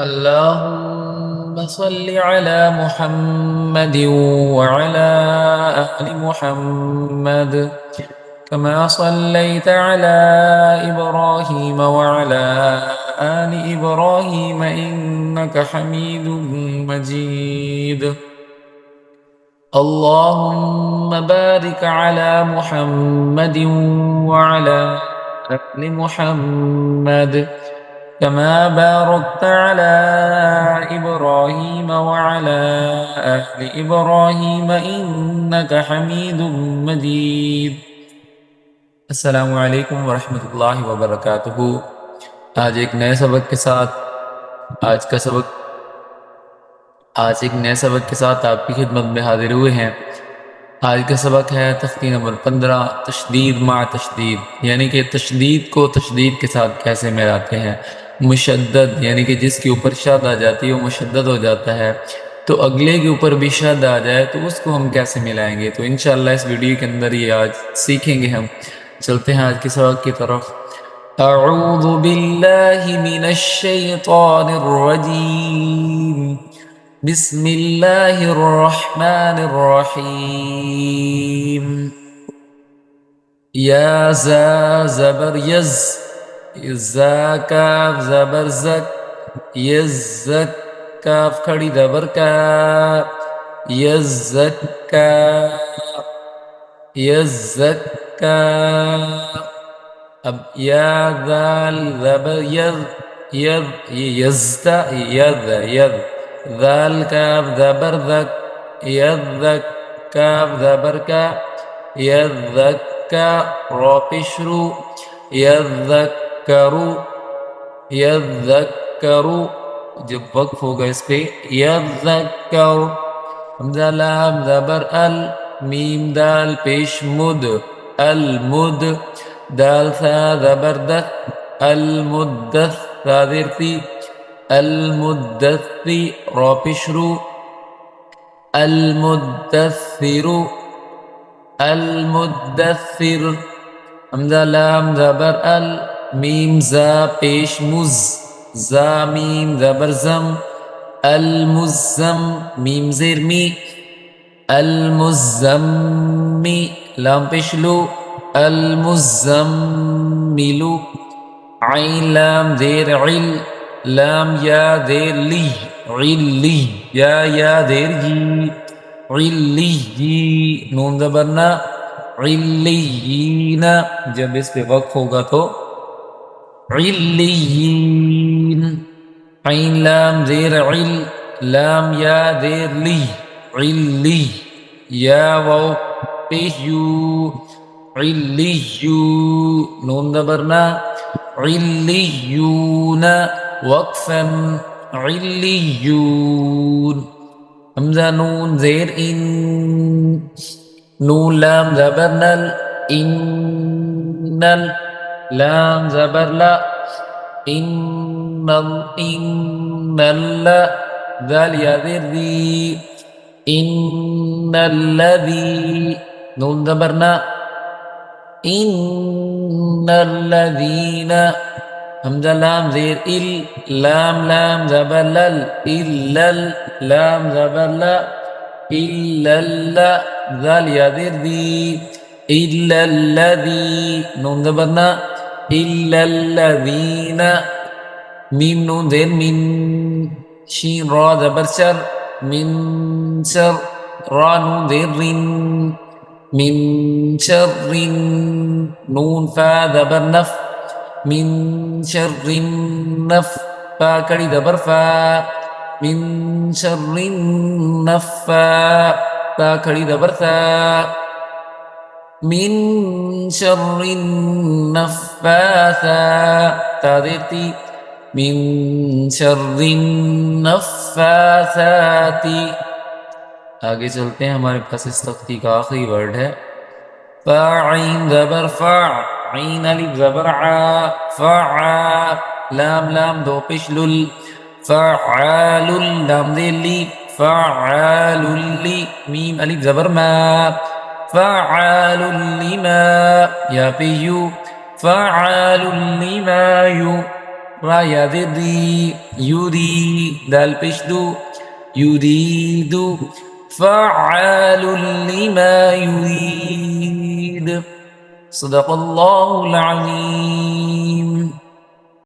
اللهم صل على محمد وعلى آل محمد كما صليت على إبراهيم وعلى آل إبراهيم إنك حميد مجيد. اللهم بارك على محمد وعلى آل محمد كما باركت على إبراهيم وعلى آل إبراهيم إنك حميد مجيد। अस्सलामु अलैकुम वरहमतुल्लाहि वबरकातुहू। आज एक नए सबक के साथ आज का सबक आज एक नए सबक के साथ आपकी खिदमत में हाजिर हुए हैं। आज का सबक है तख्ती नंबर 15, तशदीद मा तशदीद, यानी कि तशदीद को तशदीद के साथ कैसे मिलाते हैं। मुशद्दद यानी कि जिसके ऊपर शद आ जाती है वो मुशद्दद हो जाता है, तो अगले के ऊपर भी शद आ जाए तो उसको हम कैसे मिलाएंगे। तो इंशाअल्लाह इस वीडियो के अंदर ये आज सीखेंगे हम। चलते हैं आज के सबक की तरफ। अऊज़ु बिल्लाहि मिनश शैतानिर रजीम, बिस्मिल्लाहिर रहमानिर रहीम। या ज़ा ज़बर यज़, ज़ा काफ ज़बर ज़क, यज़्ज़क काफ खड़ी ज़बर का, यज़्ज़क्का यज़्ज़क्का। अब या दाल ज़बर यज़, यज़ ये यज़्ता यज़ यज़, दाल काफ ज़बर ज़क, यज़्ज़क काफ ज़बर का, यज़्ज़क्का रा पेशरू, यज़्ज़क्करू यज़्ज़क्करू। जब वक्फ होगा इस पे यज़्ज़क्कर। हमज़ा लाम ज़बर अल, मीम दाल पेश मुद, अल मुद। दाल सा ज़बर दस, अल मुद्दस सादिर सी, अल मुद्दस्सी रा पेशरू, अल मुद्दस्सिरु, अल मुद्दस्सिर। हमज़ा लाम ज़बर अल, मीम ज़ा पेश मुज़, ज़ा मीम ज़बर ज़म, अल मुज़्ज़म मीम ज़ेर मी, अल मुज़्ज़म्मी लाम पेशलू, अल मुज़्ज़म्मिलु। आइन लाम ज़ेर इल, लाम या ज़ेर ली, इल्ली या ज़ेर जी, इल्ली नून ज़बर ना, इल्लीना। जब इस पे वक्फ होगा तो इल्लीन। ऐन लाम ज़ेर इल, लाम या ज़ेर ली, इल्ली या वाव पेश यू, इल्लियू नून ज़बर ना, इल्लियूना वक्फन, इल्लियून। हमज़ा नून ज़ेर इन, नून लाम ज़बर नल, इन्नल लाम ज़बर ला, इन्नल इन्नल दाल या ज़ेर दी, इन्नल्लज़ी नून ज़बर ना, इन्नल्लज़ीना। हमज़ा लाम ज़ेर इल, लाम लाम ज़बर लल, इल्लल लाम ज़बर ला, इल्लल्ला ज़ाल या ज़ेर दी, इल्लल्लज़ी नून ज़बर ना, इल्लल्लज़ीना। मीम नून ज़ेर मिन, शीन रा ज़बर शर, मिन शर रा नून ज़ेर रिन, मिन शर्रिन नून फा ज़बर नफ, मिन शर्रिन नफ फा कड़ी ज़बर फा, मिन शर्रिन नफ़्फ़ा ता खड़ी ज़बर सा, मिन शर्रिन नफ़्फ़ासा ता देती, मिन शर्रिन नफ़्फ़ासाती। आगे चलते हैं, हमारे पास इस तख्ती का आखिरी वर्ड है फ़ा ऐन ज़बर फ़ा, ऐन अलिफ ज़बर आ, फ़आ लाम लाम दो पेश लुल, फ़आलुल लाम ज़ेर ली, फ़आलुल्ली मीम अलिफ ज़बर मा, फ़आलुल लिमा या पे यू, फ़आलुल लिमा यू। را يدري يري دال بشدو يريد فعال لما يريد صدق الله العظيم